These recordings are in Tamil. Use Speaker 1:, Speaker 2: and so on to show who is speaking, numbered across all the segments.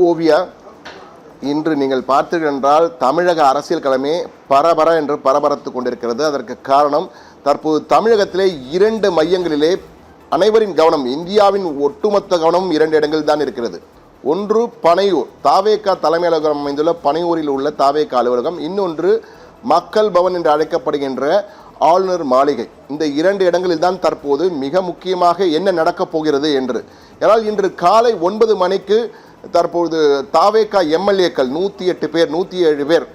Speaker 1: ஓவியா, இன்று நீங்கள் பார்த்தீர்கள் என்றால் தமிழக அரசியல் களமே பரபர என்று பரபரத்து கொண்டிருக்கிறது. அதற்கு காரணம், தற்போது தமிழகத்திலே 2 மையங்களிலே அனைவரின் கவனம், இந்தியாவின் ஒட்டுமொத்த கவனம் 2 இடங்களில் தான் இருக்கிறது. ஒன்று பனையூர், தாவேகா தலைமை அலுவலகம் அமைந்துள்ள பனையூரில் உள்ள தாவேகா அலுவலகம். இன்னொன்று மக்கள் பவன் என்று அழைக்கப்படுகின்ற ஆளுநர் மாளிகை. இந்த 2 இடங்களில் தான் தற்போது மிக முக்கியமாக என்ன நடக்கப் போகிறது என்று. ஏனால் இன்று காலை 9 மணிக்கு தற்போது தாவேகா எம்எல்ஏக்கள் 108 பேர் 107 பேர்,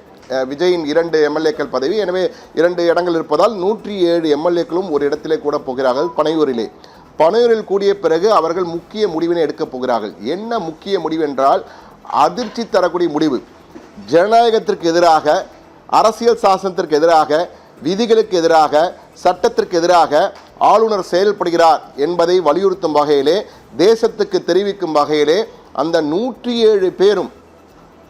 Speaker 1: விஜயின் 2 எம்எல்ஏக்கள் பதவி, எனவே 2 இடங்கள் இருப்பதால் 107 எம்எல்ஏக்களும் ஒரு இடத்திலே கூட போகிறார்கள் பனையூரிலே. பனையூரில் கூடிய பிறகு அவர்கள் முக்கிய முடிவினை எடுக்கப் போகிறார்கள். என்ன முக்கிய முடிவு என்றால், அதிர்ச்சி தரக்கூடிய முடிவு. ஜனநாயகத்திற்கு எதிராக, அரசியல் சாசனத்திற்கு எதிராக, விதிகளுக்கு எதிராக, சட்டத்திற்கு எதிராக ஆளுநர் செயல்படுகிறார் என்பதை வலியுறுத்தும் வகையிலே, தேசத்துக்கு தெரிவிக்கும் வகையிலே அந்த 107 பேரும்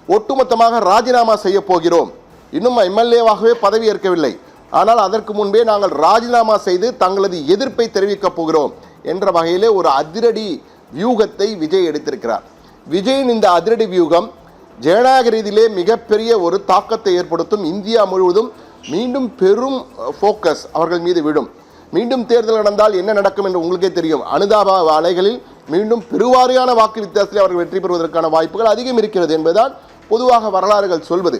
Speaker 1: ஒட்டுமொத்தமாக ராஜினாமா செய்ய போகிறோம். இன்னும் எம்எல்ஏவாகவே பதவி ஏற்கவில்லை, ஆனால் அதற்கு முன்பே நாங்கள் ராஜினாமா செய்து தங்களது எதிர்ப்பை தெரிவிக்கப் போகிறோம் என்ற வகையிலே ஒரு அதிரடி வியூகத்தை விஜய் எடுத்திருக்கிறார். விஜயின் இந்த அதிரடி வியூகம் ஜனநாயக ரீதியிலே மிகப்பெரிய ஒரு தாக்கத்தை ஏற்படுத்தும். இந்தியா முழுவதும் மீண்டும் பெரும் ஃபோக்கஸ் அவர்கள் மீது விடும். மீண்டும் தேர்தல் நடந்தால் என்ன நடக்கும் என்று உங்களுக்கே தெரியும். அனுதாப அலைகளில் மீண்டும் பெருவாரியான வாக்கு வித்தியாசத்தில் அவர்கள் வெற்றி பெறுவதற்கான வாய்ப்புகள் அதிகம் இருக்கிறது என்பதுதான் பொதுவாக வரலாறுகள் சொல்வது.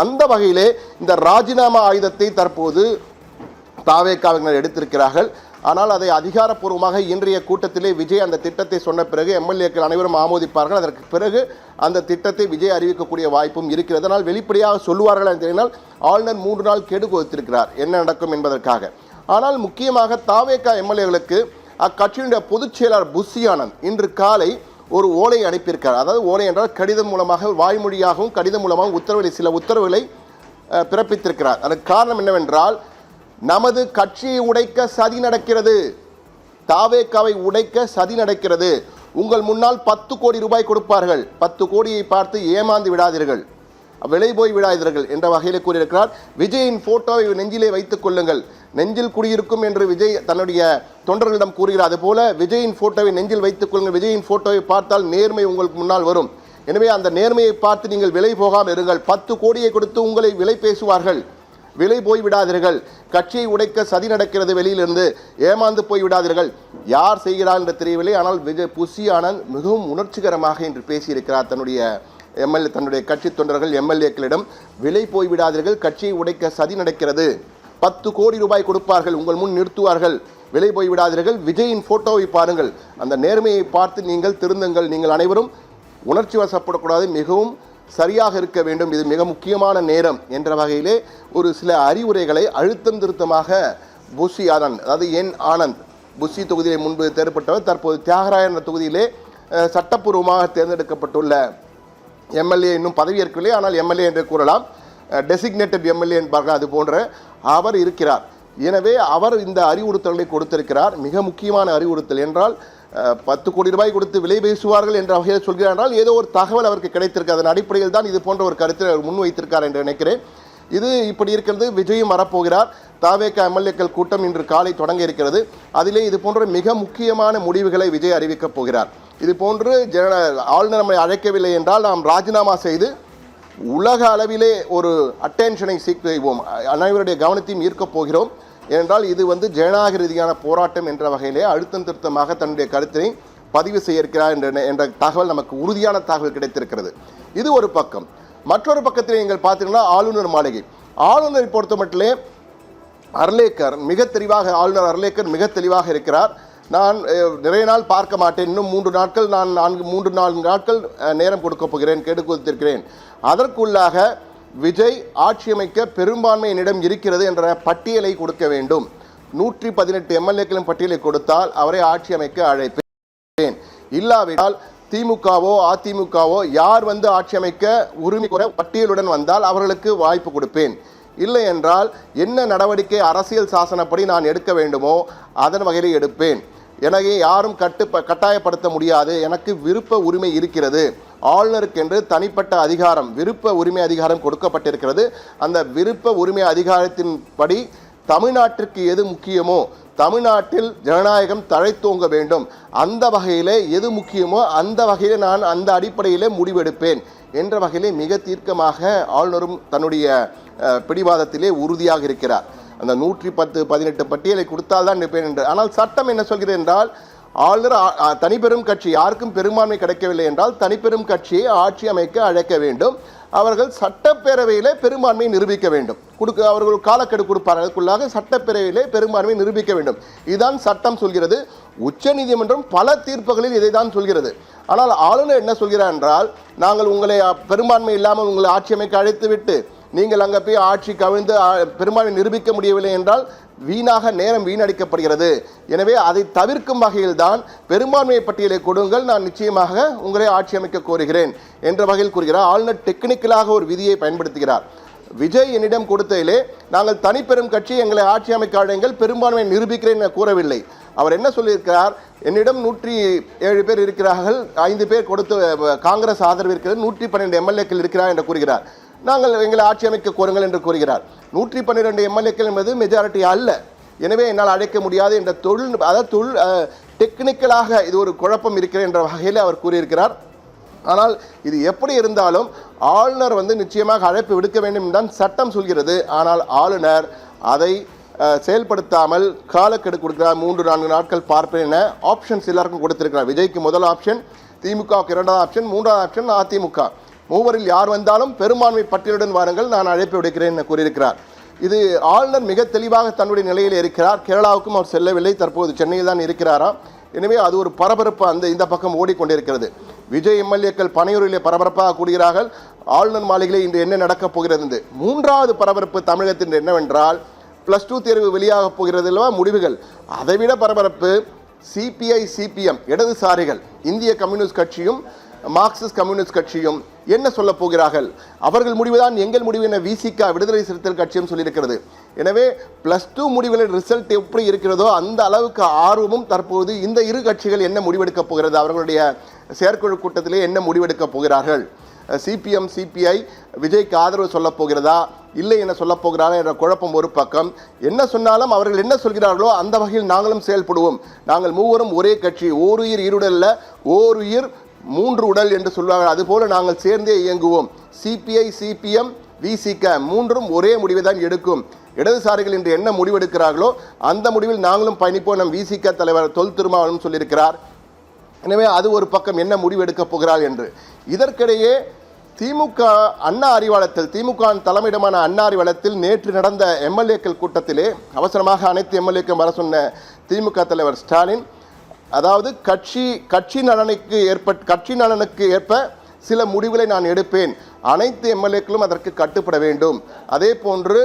Speaker 1: அந்த வகையிலே இந்த ராஜினாமா ஆயுதத்தை தற்போது தாவேகாவினர் எடுத்திருக்கிறார்கள். ஆனால் அதை அதிகாரப்பூர்வமாக இன்றைய கூட்டத்திலே விஜய் அந்த திட்டத்தை சொன்ன பிறகு எம்எல்ஏக்கள் அனைவரும் ஆமோதிப்பார்கள். அதற்கு பிறகு அந்த திட்டத்தை விஜய் அறிவிக்கக்கூடிய வாய்ப்பும் இருக்கிறது. அதனால் வெளிப்படையாக சொல்லுவார்கள் என்று தெரிந்தால் ஆளுநர் 3 நாள் கெடு கொடுத்திருக்கிறார் என்ன நடக்கும் என்பதற்காக. ஆனால் முக்கியமாக தாவேகா எம்எல்ஏகளுக்கு அக்கட்சியினுடைய பொதுச் செயலாளர் புஷி ஆனந்த் இன்று காலை ஒரு ஓலை அனுப்பியிருக்கார். அதாவது ஓலை என்றால் கடிதம் மூலமாக, வாய்மொழியாகவும் கடிதம் மூலமாக சில உத்தரவுகளை பிறப்பித்திருக்கிறார். அதற்கு காரணம் என்னவென்றால், நமது கட்சியை உடைக்க சதி நடக்கிறது, தாவேகாவை உடைக்க சதி நடக்கிறது, உங்கள் முன்னால் 10 கோடி ரூபாய் கொடுப்பார்கள், 10 கோடியை பார்த்து ஏமாந்து விடாதீர்கள், விலை போய் விடாதீர்கள் என்ற வகையில் கூறியிருக்கிறார். விஜயின் போட்டோவை நெஞ்சிலே வைத்துக் கொள்ளுங்கள், நெஞ்சில் குடியிருக்கும் என்று விஜய் தன்னுடைய தொண்டர்களிடம் கூறுகிறார். அதுபோல விஜயின் போட்டோவை நெஞ்சில் வைத்துக் கொள்ளுங்கள், விஜயின் போட்டோவை பார்த்தால் நேர்மை உங்களுக்கு முன்னால் வரும், எனவே அந்த நேர்மையை பார்த்து நீங்கள் விலை போகாமல் இருங்கள், 10 கோடியை கொடுத்து உங்களை விலை பேசுவார்கள், விலை போய் விடாதீர்கள், கட்சியை உடைக்க சதி நடக்கிறது, வெளியிலிருந்து ஏமாந்து போய் விடாதீர்கள். யார் செய்கிறார் என்று தெரியவில்லை, ஆனால் புஷி ஆனந்த் மிகவும் உணர்ச்சிகரமாக இன்று பேசியிருக்கிறார். தன்னுடைய கட்சி தொண்டர்கள் எம்எல்ஏக்களிடம் விலை போய் விடாதீர்கள், கட்சியை உடைக்க சதி நடக்கிறது, 10 கோடி ரூபாய் கொடுப்பார்கள், உங்கள் முன் நிறுத்துவார்கள், விலை போய் விடாதீர்கள், விஜயின் போட்டோவை பாருங்கள், அந்த நேர்மையை பார்த்து நீங்கள் திருந்துங்கள், நீங்கள் அனைவரும் உணர்ச்சி வசப்படக்கூடாது, மிகவும் சரியாக இருக்க வேண்டும், இது மிக முக்கியமான நேரம் என்ற வகையிலே ஒரு சில அறிவுரைகளை அழுத்தம் திருத்தமாக புஷி ஆனந்த், அதாவது ஆனந்த், புஷி தொகுதியிலே முன்பு தேர்ந்தெடுக்கப்பட்டவர், தற்போது தியாகராயன் தொகுதியிலே சட்டப்பூர்வமாக தேர்ந்தெடுக்கப்பட்டுள்ள எம்எல்ஏ, இன்னும் பதவி ஏற்கவில்லை, ஆனால் எம்எல்ஏ என்று கூறலாம், டெசிக்னேட்டட் எம்எல்ஏ என்பார்கள், அது போன்ற அவர் இருக்கிறார். எனவே அவர் இந்த அறிவுறுத்தல்களை கொடுத்திருக்கிறார். மிக முக்கியமான அறிவுறுத்தல் என்றால், 10 கோடி ரூபாய் கொடுத்து விலை பேசுவார்கள் என்ற வகையில் சொல்கிறார் என்றால் ஏதோ ஒரு தகவல் அவருக்கு கிடைத்திருக்கு. அதன் அடிப்படையில் தான் இது போன்ற ஒரு கருத்தை அவர் முன்வைத்திருக்கார் என்று நினைக்கிறேன். இது இப்படி இருக்கிறது. விஜயும் வரப்போகிறார். தாவேகா எம்எல்ஏக்கள் கூட்டம் இன்று காலை தொடங்க இருக்கிறது. அதிலே இது போன்ற மிக முக்கியமான முடிவுகளை விஜய் அறிவிக்கப் போகிறார். இது போன்று ஆளுநர் நம்மை அழைக்கவில்லை என்றால் நாம் ராஜினாமா செய்து உலக அளவிலே ஒரு அட்டென்ஷனை செய்வோம், அனைவருடைய கவனத்தையும் ஈர்க்கப் போகிறோம். ஏனென்றால் இது ஜனநாயக ரீதியான போராட்டம் என்ற வகையிலே அழுத்தம் திருத்தமாக தன்னுடைய கருத்தினை பதிவு செய்ய இருக்கிறார் என்ற தகவல் நமக்கு உறுதியான தகவல் கிடைத்திருக்கிறது. இது ஒரு பக்கம். மற்றொரு பக்கத்தில் நீங்கள் பார்த்தீங்கன்னா ஆளுநர் மாளிகை. ஆளுநரை பொறுத்த மட்டிலே அர்லேக்கர் மிக தெளிவாக, ஆளுநர் அர்லேக்கர் மிக தெளிவாக இருக்கிறார். நான் நிறைய நாள் பார்க்க மாட்டேன், இன்னும் 3 நாட்கள், நான் 4 நாட்கள் நேரம் கொடுக்கப் போகிறேன், கேட்டு கொடுத்திருக்கிறேன். அதற்குள்ளாக விஜய் ஆட்சி அமைக்க பெரும்பான்மை என்னிடம் இருக்கிறது என்ற பட்டியலை கொடுக்க வேண்டும். 118 எம்எல்ஏக்களின் பட்டியலை கொடுத்தால் அவரை ஆட்சி அமைக்க அழைப்பேன். இல்லாவிட்டால் திமுகவோ அதிமுகவோ யார் ஆட்சி அமைக்க உரிமை கோர பட்டியலுடன் வந்தால் அவர்களுக்கு வாய்ப்பு கொடுப்பேன். இல்லை என்றால் என்ன நடவடிக்கை அரசியல் சாசனப்படி நான் எடுக்க வேண்டுமோ அதன் வகையில் எடுப்பேன். எனவே யாரும் கட்டாயப்படுத்த முடியாது, எனக்கு விருப்ப உரிமை இருக்கிறது. ஆளுநருக்கென்று தனிப்பட்ட அதிகாரம், விருப்ப உரிமை அதிகாரம் கொடுக்கப்பட்டிருக்கிறது. அந்த விருப்ப உரிமை அதிகாரத்தின்படி தமிழ்நாட்டிற்கு எது முக்கியமோ, தமிழ்நாட்டில் ஜனநாயகம் தழைத்தோங்க வேண்டும், அந்த வகையிலே எது முக்கியமோ அந்த வகையிலே நான் அந்த அடிப்படையிலே முடிவெடுப்பேன் என்ற வகையிலே மிக தீர்க்கமாக ஆளுநரும் தன்னுடைய பிடிவாதத்திலே உறுதியாக இருக்கிறார். அந்த 110-18 பட்டியலை கொடுத்தால்தான் நிற்பேன் என்று. ஆனால் சட்டம் என்ன சொல்கிறது என்றால், ஆளுநர் தனிப்பெரும் கட்சி யாருக்கும் பெரும்பான்மை கிடைக்கவில்லை என்றால் தனிப்பெரும் கட்சியை ஆட்சி அமைக்க அழைக்க வேண்டும். அவர்கள் சட்டப்பேரவையிலே பெரும்பான்மையை நிரூபிக்க வேண்டும். அவர்கள் காலக்கெடு கொடுப்பார்கள், அதுக்குள்ளாக சட்டப்பேரவையிலே பெரும்பான்மையை நிரூபிக்க வேண்டும். இதுதான் சட்டம் சொல்கிறது. உச்சநீதிமன்றம் பல தீர்ப்புகளில் இதை தான் சொல்கிறது. ஆனால் ஆளுநர் என்ன சொல்கிறார் என்றால், நாங்கள் உங்களை பெரும்பான்மை இல்லாமல் உங்களை ஆட்சி அமைக்க அழைத்து விட்டு நீங்கள் அங்கே போய் ஆட்சி கவிழ்ந்து பெரும்பான்மை நிரூபிக்க முடியவில்லை என்றால் வீணாக நேரம் வீணடிக்கப்படுகிறது. எனவே அதை தவிர்க்கும் வகையில் தான் பெரும்பான்மை பட்டியலை கொடுங்கள், நான் நிச்சயமாக உங்களை ஆட்சி அமைக்க கோருகிறேன் என்ற வகையில் கூறுகிறார். ஆளுநர் டெக்னிக்கலாக ஒரு விதியை பயன்படுத்துகிறார். விஜய் என்னிடம் கொடுத்ததிலே நாங்கள் தனிப்பெரும் கட்சி எங்களை ஆட்சி அமைக்க அழைங்கள், பெரும்பான்மையை நிரூபிக்கிறேன் என கூறவில்லை. அவர் என்ன சொல்லியிருக்கிறார், என்னிடம் 107 பேர் இருக்கிறார்கள், 5 பேர் கொடுத்து காங்கிரஸ் ஆதரவு இருக்கிறது, 112 எம்எல்ஏக்கள் இருக்கிறார் என்று கூறுகிறார். நாங்கள் எங்களை ஆட்சி அமைக்க கோருங்கள் என்று கூறுகிறார். 112 எம்எல்ஏக்கள் என்பது மெஜாரிட்டி அல்ல, எனவே என்னால் அழைக்க முடியாது என்ற டெக்னிக்கலாக இது ஒரு குழப்பம் இருக்கிறது என்ற வகையில் அவர் கூறியிருக்கிறார். ஆனால் இது எப்படி இருந்தாலும் ஆளுநர் நிச்சயமாக அழைப்பு விடுக்க வேண்டும் என்றுதான் சட்டம் சொல்கிறது. ஆனால் ஆளுநர் அதை செயல்படுத்தாமல் காலக்கெடு கொடுக்கிறார். 3-4 நாட்கள் பார்ப்பேன் என ஆப்ஷன்ஸ் எல்லாருக்கும் கொடுத்திருக்கிறார். விஜய்க்கு முதல் ஆப்ஷன், திமுகவுக்கு 2வது ஆப்ஷன், 3வது ஆப்ஷன் அதிமுக. மூவரில் யார் வந்தாலும் பெரும்பான்மை பட்டியலுடன் வாருங்கள், நான் அழைப்பு விடுக்கிறேன் என கூறியிருக்கிறார். இது ஆளுநர் மிக தெளிவாக தன்னுடைய நிலையில் இருக்கிறார். கேரளாவுக்கும் அவர் செல்லவில்லை, தற்போது சென்னையில் தான் இருக்கிறாராம். எனவே அது ஒரு பரபரப்பு இந்த பக்கம் ஓடிக்கொண்டிருக்கிறது. விஜய் எம்எல்ஏக்கள் பனையூரிலே பரபரப்பாக கூடுகிறார்கள். ஆளுநர் மாளிகையில் இன்று என்ன நடக்கப் போகிறது? 3வது பரபரப்பு தமிழகத்தில் என்னவென்றால், +2 தேர்வு வெளியாக போகிறது அல்லவா முடிவுகள். அதைவிட பரபரப்பு சிபிஐ சிபிஎம் இடதுசாரிகள், இந்திய கம்யூனிஸ்ட் கட்சியும் மார்க்சிஸ்ட் கம்யூனிஸ்ட் கட்சியும் என்ன சொல்ல போகிறார்கள்? அவர்கள் முடிவுதான் எங்கள் முடிவு என விசிக விடுதலை சிறுத்தைகள் கட்சியும் சொல்லியிருக்கிறது. எனவே +2 முடிவுகளின் ரிசல்ட் எப்படி இருக்கிறதோ அந்த அளவுக்கு ஆர்வமும் தற்போது இந்த இரு கட்சிகள் என்ன முடிவெடுக்கப் போகிறது, அவர்களுடைய செயற்குழு கூட்டத்திலே என்ன முடிவெடுக்கப் போகிறார்கள்? சிபிஎம் சிபிஐ விஜய்க்கு ஆதரவு சொல்ல போகிறதா இல்லை என்ன சொல்ல போகிறாரா என்ற குழப்பம் ஒரு பக்கம். என்ன சொன்னாலும் அவர்கள் என்ன சொல்கிறார்களோ அந்த வகையில் நாங்களும் செயல்படுவோம். நாங்கள் மூவரும் ஒரே கட்சி, ஓருயிர் ஈருடல்ல, ஓருயிர் 3 உடல் என்று சொல்வார்கள். அதுபோல நாங்கள் சேர்ந்தே இயங்குவோம். சிபிஐ சிபிஎம் விசிக 3ம் ஒரே முடிவை தான் எடுக்கும். இடதுசாரிகள் இன்று என்ன முடிவெடுக்கிறார்களோ அந்த முடிவில் நாங்களும் பயணிப்போம். நம் விசிக தலைவர் தொல் திருமாவளவன் சொல்லியிருக்கிறார். எனவே அது ஒரு பக்கம் என்ன முடிவெடுக்கப் போகிறார் என்று. இதற்கிடையே திமுக அண்ணா அறிவாலயத்தில், திமுக தலைமையிடமான அண்ணா அறிவாலயத்தில் நேற்று நடந்த எம்எல்ஏக்கள் கூட்டத்திலே அவசரமாக அனைத்து எம்எல்ஏக்களும் வர சொன்ன திமுக தலைவர் ஸ்டாலின், அதாவது கட்சி நலனுக்கு ஏற்ப சில முடிவுகளை நான் எடுப்பேன், அனைத்து எம்எல்ஏக்களும் அதற்கு கட்டுப்பட வேண்டும். அதே போன்று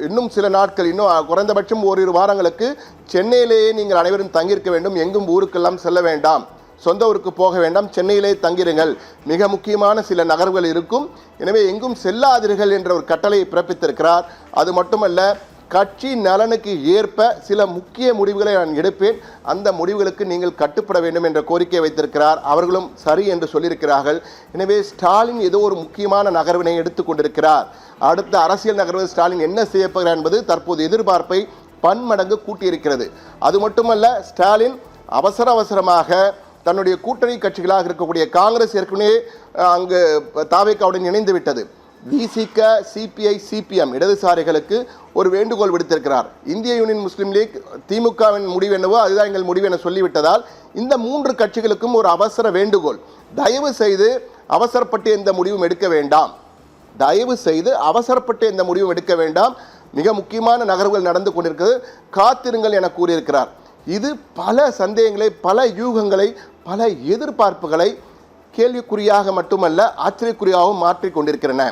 Speaker 1: இன்னும் சில நாட்கள், இன்னும் குறைந்தபட்சம் ஓரிரு வாரங்களுக்கு சென்னையிலேயே நீங்கள் அனைவரும் தங்கியிருக்க வேண்டும், எங்கும் ஊருக்கெல்லாம் செல்ல வேண்டாம், சொந்த ஊருக்கு போக வேண்டாம், சென்னையிலே தங்கிருங்கள், மிக முக்கியமான சில நகர்வுகள் இருக்கும், எனவே எங்கும் செல்லாதீர்கள் என்ற ஒரு கட்டளையை பிறப்பித்திருக்கிறார். அது மட்டுமல்ல, கட்சி நலனுக்கு ஏற்ப சில முக்கிய முடிவுகளை நான் எடுப்பேன், அந்த முடிவுகளுக்கு நீங்கள் கட்டுப்பட வேண்டும் என்ற கோரிக்கை வைத்திருக்கிறார். அவர்களும் சரி என்று சொல்லியிருக்கிறார்கள். எனவே ஸ்டாலின் ஏதோ ஒரு முக்கியமான நகர்வினை எடுத்துக்கொண்டிருக்கிறார். அடுத்த அரசியல் நகர்வு ஸ்டாலின் என்ன செய்யப்போகிறார் என்பது தற்போது எதிர்பார்ப்பை பன்மடங்கு கூட்டியிருக்கிறது. அது மட்டுமல்ல, ஸ்டாலின் அவசரமாக தன்னுடைய கூட்டணி கட்சிகளாக இருக்கக்கூடிய காங்கிரஸ் ஏற்கனவே அங்கு தாவேக்காவுடன் இணைந்து விட்டது. விசிக சிபிஐ சிபிஎம் இடதுசாரிகளுக்கு ஒரு வேண்டுகோள் விடுத்திருக்கிறார். இந்திய யூனியன் முஸ்லீம் லீக் திமுகவின் முடிவு என்னவோ அதுதான் எங்கள் முடிவு என சொல்லிவிட்டதால் இந்த 3 கட்சிகளுக்கும் ஒரு அவசர வேண்டுகோள், தயவு செய்து அவசரப்பட்டு எந்த முடிவும் எடுக்க வேண்டாம், எடுக்க வேண்டாம், மிக முக்கியமான நகர்வுகள் நடந்து கொண்டிருக்கிறது, காத்திருங்கள் என கூறியிருக்கிறார். இது பல சந்தேகங்களை, பல யூகங்களை, பல எதிர்பார்ப்புகளை கேள்விக்குறியாக மட்டுமல்ல ஆச்சரியக்குறியாகவும் மாற்றிக் கொண்டிருக்கின்றன.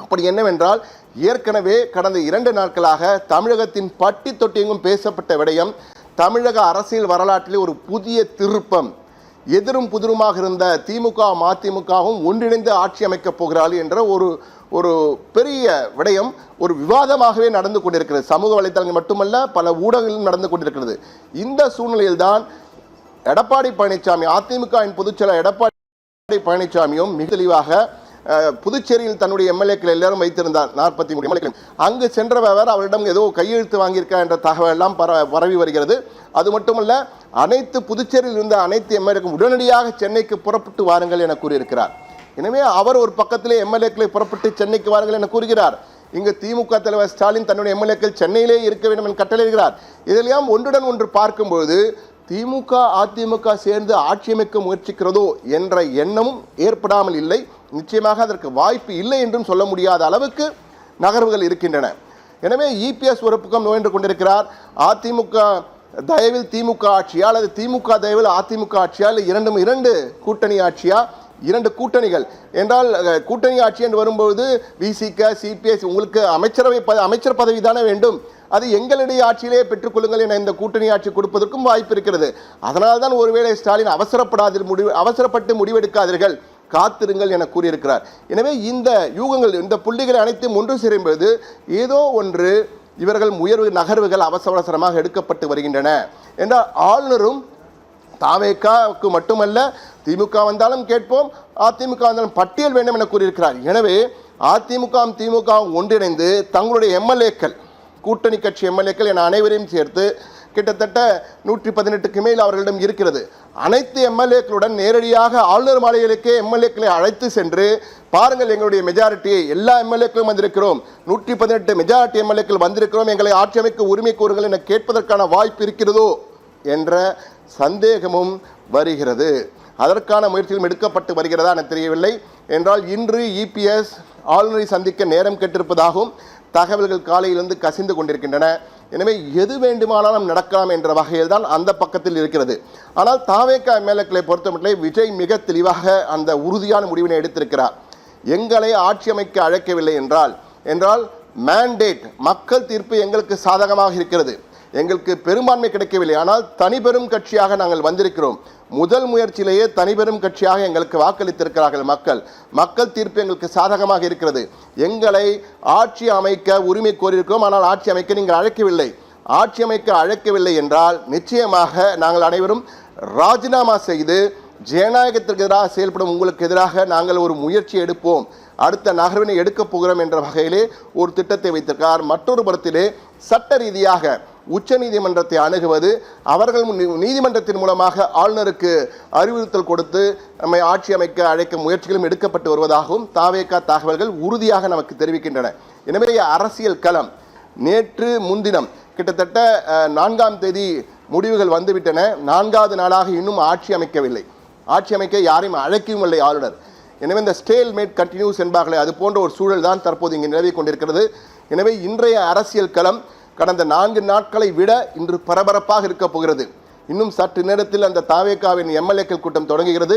Speaker 1: அப்படி என்னவென்றால், ஏற்கனவே கடந்த 2 நாட்களாக தமிழகத்தின் பட்டி தொட்டியெங்கும் பேசப்பட்ட விடயம், தமிழக அரசியல் வரலாற்றிலே ஒரு புதிய திருப்பம், எதிரும் புதிருமாக இருந்த திமுக மதிமுகவும் ஒன்றிணைந்து ஆட்சி அமைக்கப் போகிறார்கள் என்ற ஒரு பெரிய விடயம் ஒரு விவாதமாகவே நடந்து கொண்டிருக்கிறது. சமூக வலைத்தளங்கள் மட்டுமல்ல, பல ஊடகங்களிலும் நடந்து கொண்டிருக்கிறது. இந்த சூழ்நிலையில்தான் எடப்பாடி பழனிசாமி, அதிமுகவின் பொதுச்செயலாளர் எடப்பாடி பழனிசாமியும் மிக தெளிவாக புதுச்சேரியில் தன்னுடைய எம்எல்ஏக்கள் எல்லாரும் வைத்திருந்தார், 43 எம்எல்ஏக்கள். அங்கு சென்றவர் அவரிடம் ஏதோ கையெழுத்து வாங்கியிருக்கா என்ற தகவல் எல்லாம் பரவி வருகிறது. அது மட்டுமல்ல, அனைத்து புதுச்சேரியில் இருந்த அனைத்து எம்எல்ஏக்களும் உடனடியாக சென்னைக்கு புறப்பட்டு வாருங்கள் என கூறியிருக்கிறார். எனவே அவர் ஒரு பக்கத்திலே எம்எல்ஏக்களை புறப்பட்டு சென்னைக்கு வாருங்கள் என கூறுகிறார். இங்கு திமுக தலைவர் ஸ்டாலின் தன்னுடைய எம்எல்ஏக்கள் சென்னையிலே இருக்க வேண்டும் என கட்டளையிடுகிறார். இதெல்லாம் ஒன்றுடன் ஒன்று பார்க்கும்போது திமுக அதிமுக சேர்ந்து ஆட்சி அமைக்க முயற்சிக்கிறதோ என்ற எண்ணமும் ஏற்படாமல் இல்லை. நிச்சயமாக அதற்கு வாய்ப்பு இல்லை என்றும் சொல்ல முடியாத அளவுக்கு நகர்வுகள் இருக்கின்றன. எனவே இபிஎஸ் ஒரு பக்கம் நோய்ந்து கொண்டிருக்கிறார். அதிமுக தயவில் திமுக ஆட்சியா அல்லது திமுக தயவில் அதிமுக ஆட்சியா இல்லை இரண்டு கூட்டணி ஆட்சியா? 2 கூட்டணிகள் என்றால் கூட்டணி ஆட்சி என்று வரும்போது விசிக சிபிஎஸ் உங்களுக்கு அமைச்சர் பதவி தானே வேண்டும், அது எங்களுடைய ஆட்சியிலே பெற்றுக்கொள்ளுங்கள் என இந்த கூட்டணி ஆட்சி கொடுப்பதற்கும் வாய்ப்பு இருக்கிறது. அதனால்தான் ஒருவேளை ஸ்டாலின் அவசரப்பட்டு முடிவெடுக்காதீர்கள், காத்திருங்கள் என கூறியிருக்கிறார். எனவே இந்த யூகங்கள், இந்த புள்ளிகளை அனைத்தும் ஒன்று சேரும்போது ஏதோ ஒன்று இவர்கள் நகர்வுகள் அவசரமாக எடுக்கப்பட்டு வருகின்றன என்றால் ஆளுநரும் தாவேக்காவுக்கு மட்டுமல்ல திமுக வந்தாலும் கேட்போம், அதிமுக வந்தாலும் பட்டியல் வேண்டும் என கூறியிருக்கிறார். எனவே அதிமுக திமுக ஒன்றிணைந்து தங்களுடைய எம்எல்ஏக்கள், கூட்டணி கட்சி எம்எல்ஏக்கள் என அனைவரையும் சேர்த்து கிட்டத்தட்ட 118க்கு மேல் அவர்களிடம் இருக்கிறது. அனைத்து எம்எல்ஏக்களுடன் நேரடியாக ஆளுநர் மாளிகைகளுக்கே எம்எல்ஏக்களை அழைத்து சென்று பாருங்கள், எங்களுடைய மெஜாரிட்டியை எல்லா எம்எல்ஏக்களும் வந்திருக்கிறோம், 118 மெஜாரிட்டி எம்எல்ஏக்கள் வந்திருக்கிறோம், எங்களை ஆட்சி அமைக்க உரிமை கோருங்கள் என கேட்பதற்கான வாய்ப்பு இருக்கிறதோ என்ற சந்தேகமும் வருகிறது. அதற்கான முயற்சிகளும் எடுக்கப்பட்டு வருகிறதா என தெரியவில்லை. என்றால் இன்று இபிஎஸ் ஆளுநரை சந்திக்க நேரம் கேட்டிருப்பதாகவும் தகவல்கள் காலையிலிருந்து கசிந்து கொண்டிருக்கின்றன. எனவே எது வேண்டுமானாலும் நடக்கலாம் என்ற வகையில் தான் அந்த பக்கத்தில் இருக்கிறது. ஆனால் தாவேகா எம்எல்ஏக்களை பொறுத்தமட்டிலே விஜய் மிக தெளிவாக அந்த உறுதியான முடிவினை எடுத்திருக்கிறார். எங்களை ஆட்சி அமைக்க அழைக்கவில்லை என்றால் மேண்டேட், மக்கள் தீர்ப்பு எங்களுக்கு சாதகமாக இருக்கிறது, எங்களுக்கு பெரும்பான்மை கிடைக்கவில்லை, ஆனால் தனிபெரும் கட்சியாக நாங்கள் வந்திருக்கிறோம், முதல் முயற்சியிலேயே தனிபெரும் கட்சியாக எங்களுக்கு வாக்களித்திருக்கிறார்கள் மக்கள் தீர்ப்பு எங்களுக்கு சாதகமாக இருக்கிறது, எங்களை ஆட்சி அமைக்க உரிமை கோரியிருக்கிறோம், ஆனால் ஆட்சி அமைக்க நீங்கள் அழைக்கவில்லை, ஆட்சி அமைக்க அழைக்கவில்லை என்றால் நிச்சயமாக நாங்கள் அனைவரும் ராஜினாமா செய்து ஜனநாயகத்திற்கு எதிராக செயல்படும் உங்களுக்கு எதிராக நாங்கள் ஒரு முயற்சி எடுப்போம், அடுத்த நகர்வினை எடுக்கப் போகிறோம் என்ற வகையிலே ஒரு திட்டத்தை வைத்திருக்கிறார். மற்றொரு புறத்திலே சட்ட ரீதியாக உச்ச நீதிமன்றத்தை அணுகுவது, அவர்கள் நீதிமன்றத்தின் மூலமாக ஆளுநருக்கு அறிவுறுத்தல் கொடுத்து நம்மை ஆட்சி அமைக்க அழைக்க முயற்சிகளும் எடுக்கப்பட்டு வருவதாகவும் தாவேகா தகவல்கள் உறுதியாக நமக்கு தெரிவிக்கின்றன. எனவே அரசியல் களம் நேற்று முன்தினம் கிட்டத்தட்ட 4ஆம் தேதி முடிவுகள் வந்துவிட்டன. 4வது நாளாக இன்னும் ஆட்சி அமைக்கவில்லை, ஆட்சி அமைக்க யாரையும் அழைக்கவும் இல்லை ஆளுநர். எனவே இந்த ஸ்டேல் மேட் கண்டினியூஸ் என்பார்களே, அது போன்ற ஒரு சூழல் தான் தற்போது இங்கே நிலவி கொண்டிருக்கிறது. எனவே இன்றைய அரசியல் களம் கடந்த 4 நாட்களை விட இன்று பரபரப்பாக இருக்க போகிறது. இன்னும் சற்று நேரத்தில் அந்த தாவேகாவின் எம்எல்ஏக்கள் கூட்டம் தொடங்குகிறது.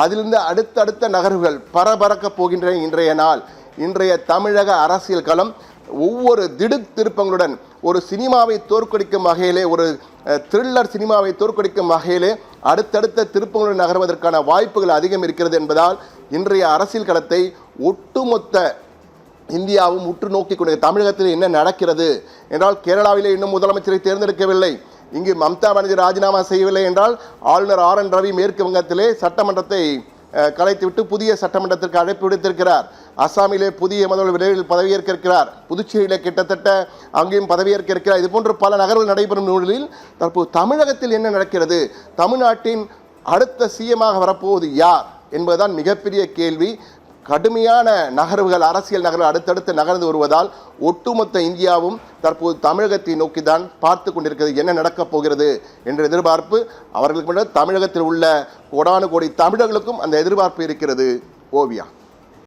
Speaker 1: அதிலிருந்து அடுத்தடுத்த நகர்வுகள் பரபரக்க போகின்றன. இன்றைய தமிழக அரசியல் களம் ஒவ்வொரு திருப்பங்களுடன் ஒரு சினிமாவை தோற்கடிக்கும் வகையிலே, ஒரு த்ரில்லர் சினிமாவை தோற்கடிக்கும் வகையிலே அடுத்தடுத்த திருப்பங்களுடன் நகர்வதற்கான வாய்ப்புகள் அதிகம் இருக்கிறது என்பதால் இன்றைய அரசியல் களத்தை ஒட்டுமொத்த இந்தியாவும் உற்று நோக்கி கொண்டு தமிழகத்தில் என்ன நடக்கிறது என்றால், கேரளாவிலே இன்னும் முதலமைச்சரை தேர்ந்தெடுக்கவில்லை, இங்கு மம்தா பானர்ஜி ராஜினாமா செய்யவில்லை என்றால் ஆளுநர் RN ரவி மேற்கு வங்கத்திலே சட்டமன்றத்தை கலைத்துவிட்டு புதிய சட்டமன்றத்திற்கு அழைப்பு விடுத்திருக்கிறார். அசாமிலே புதிய முதல்வர் விரைவில் பதவியேற்க இருக்கிறார். புதுச்சேரியிலே கிட்டத்தட்ட அங்கேயும் பதவியேற்க இருக்கிறார். இது போன்ற பல நகர்வுகள் நடைபெறும் நிலையில் தற்போது தமிழகத்தில் என்ன நடக்கிறது, தமிழ்நாட்டின் அடுத்த சிஎம்மாக வரப்போவது யார் என்பதுதான் மிகப்பெரிய கேள்வி. கடுமையான நகர்வுகள், அரசியல் நகர்வுகள் அடுத்தடுத்து நகர்ந்து வருவதால் ஒட்டுமொத்த இந்தியாவும் தற்போது தமிழகத்தை நோக்கி தான் பார்த்து கொண்டிருக்கிறது. என்ன நடக்கப் போகிறது என்ற எதிர்பார்ப்பு அவர்களுக்கு தமிழகத்தில் உள்ள கோடானு கோடி தமிழர்களுக்கும் அந்த எதிர்பார்ப்பு இருக்கிறது. ஓவியா.